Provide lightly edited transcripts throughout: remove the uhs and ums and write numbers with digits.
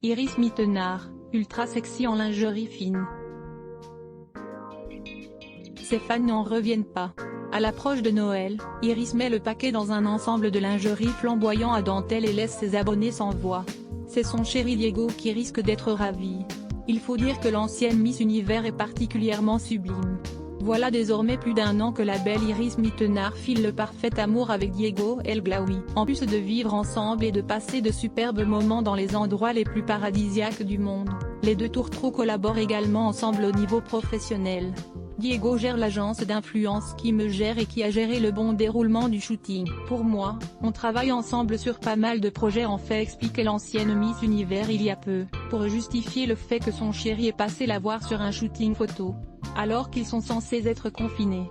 Iris Mittenard, ultra sexy en lingerie fine. Ses fans n'en reviennent pas. À l'approche de Noël, Iris met le paquet dans un ensemble de lingerie flamboyant à dentelle et laisse ses abonnés sans voix. C'est son chéri Diego qui risque d'être ravi. Il faut dire que l'ancienne Miss Univers est particulièrement sublime. Voilà désormais plus d'1 an que la belle Iris Mittenard file le parfait amour avec Diego El Glaoui. En plus de vivre ensemble et de passer de superbes moments dans les endroits les plus paradisiaques du monde, les deux tourtereaux collaborent également ensemble au niveau professionnel. Diego gère l'agence d'influence qui me gère et qui a géré le bon déroulement du shooting. Pour moi, on travaille ensemble sur pas mal de projets en fait, expliquait l'ancienne Miss Univers il y a peu, pour justifier le fait que son chéri est passé la voir sur un shooting photo, alors qu'ils sont censés être confinés.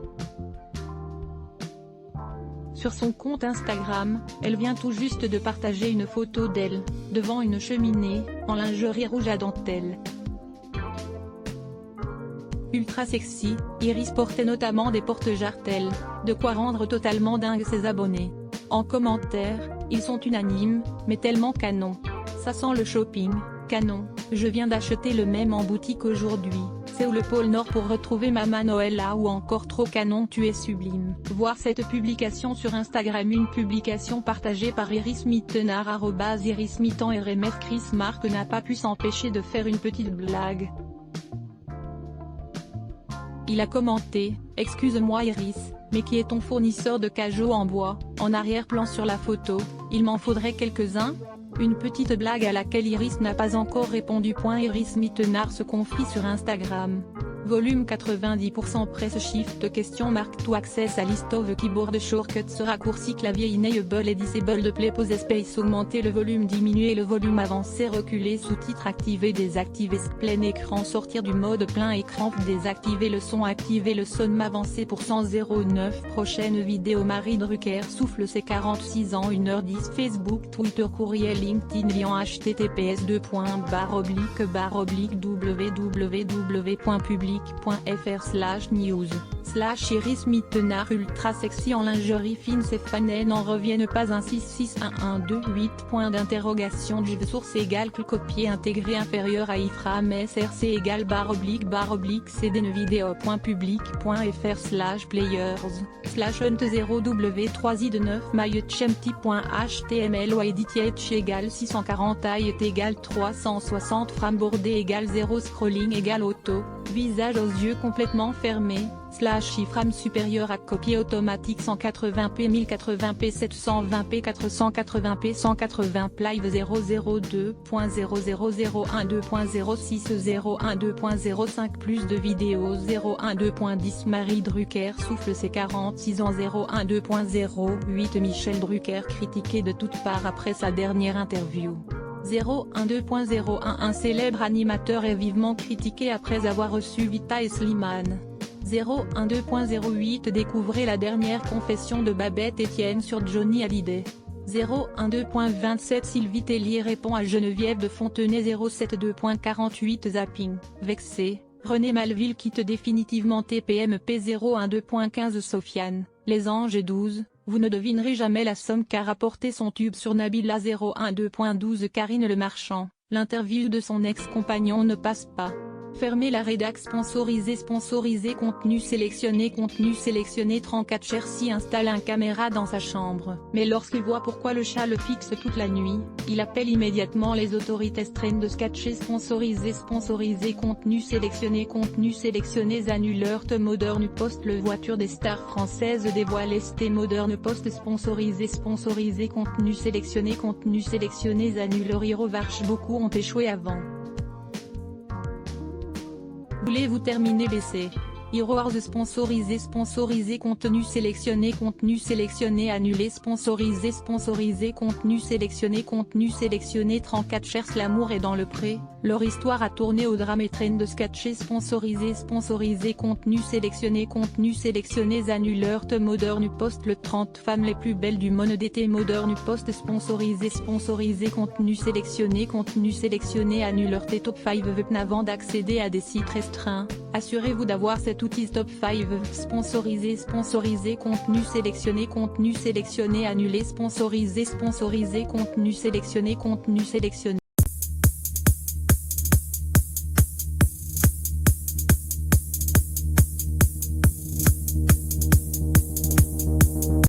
Sur son compte Instagram, elle vient tout juste de partager une photo d'elle, devant une cheminée, en lingerie rouge à dentelle. Ultra sexy, Iris portait notamment des porte-jartelles, de quoi rendre totalement dingue ses abonnés. En commentaire, ils sont unanimes, mais tellement canon. Ça sent le shopping, canon, je viens d'acheter le même en boutique aujourd'hui, c'est où le pôle Nord pour retrouver Maman Noël là ou encore trop canon tu es sublime. Voir cette publication sur Instagram, une publication partagée par Iris Mittenard @irismittan RMF. Chris Mark n'a pas pu s'empêcher de faire une petite blague. Il a commenté « Excuse-moi Iris, mais qui est ton fournisseur de cajots en bois ?» En arrière-plan sur la photo, il m'en faudrait quelques-uns ? Une petite blague à laquelle Iris n'a pas encore répondu. Iris Mittenard se confie sur Instagram. Volume 90% presse shift question mark to access à list of keyboard shortcuts raccourci clavier enable et disable de play pause space augmenter le volume diminuer le volume avancer reculer sous-titres activer désactiver plein écran sortir du mode plein écran désactiver le son activer le son avancer %09 prochaine vidéo Marie Drucker souffle ses 46 ans 1h10 Facebook Twitter courriel LinkedIn lien https://www.public.fr/news/Iris Mittenard ultra sexy en lingerie fine. Ses fans n'en reviennent pas. 1661128 point d'interrogation Div source égale copier intégré inférieur à iframe src égale /vidéo.public.fr/players/hunt0w3id9 mychempty.html edit égale 640 height égale 360 frame bordé égale 0 scrolling égale auto, visage aux yeux complètement fermés, /iframe supérieur à copier automatique 180p 1080p 720p 480p 180 live 002.00012.06012.05 plus de vidéos 012.10 Marie Drucker souffle ses 46 ans 012.08 Michel Drucker critiqué de toutes parts après sa dernière interview. 012.01 Un célèbre animateur est vivement critiqué après avoir reçu Vita et Slimane. 012.08 Découvrez la dernière confession de Babette Etienne sur Johnny Hallyday. 012.27 Sylvie Tellier répond à Geneviève de Fontenay. 072.48 Zapping, vexé, René Malville quitte définitivement TPMP. 012.15 Sofiane, Les Anges et 12. Vous ne devinerez jamais la somme qu'a rapporté son tube sur Nabila. 012.12 Karine Le Marchand, l'interview de son ex-compagnon ne passe pas. Fermez la rédac sponsorisé contenu sélectionné 34 Chersi installe un caméra dans sa chambre. Mais lorsqu'il voit pourquoi le chat le fixe toute la nuit, il appelle immédiatement les autorités strain de sketcher sponsorisé contenu sélectionné annuleur The Modern Post le voiture des stars françaises dévoile The Modern Post sponsorisé contenu sélectionné annuleur Hero Varch beaucoup ont échoué avant. Voulez-vous terminer l'essai? Heroes sponsorisé contenu sélectionné annulé sponsorisé contenu sélectionné 34 Cherche l'amour est dans le pré, leur histoire a tourné au drame et train de sketcher sponsorisé contenu sélectionné annuleur The Modern Post le 30 femmes les plus belles du monde d'été Modern Post sponsorisé contenu sélectionné annuleur The Top 5 avant d'accéder à des sites restreints, assurez-vous d'avoir cet outil Top 5 sponsorisé contenu sélectionné annulé sponsorisé contenu sélectionné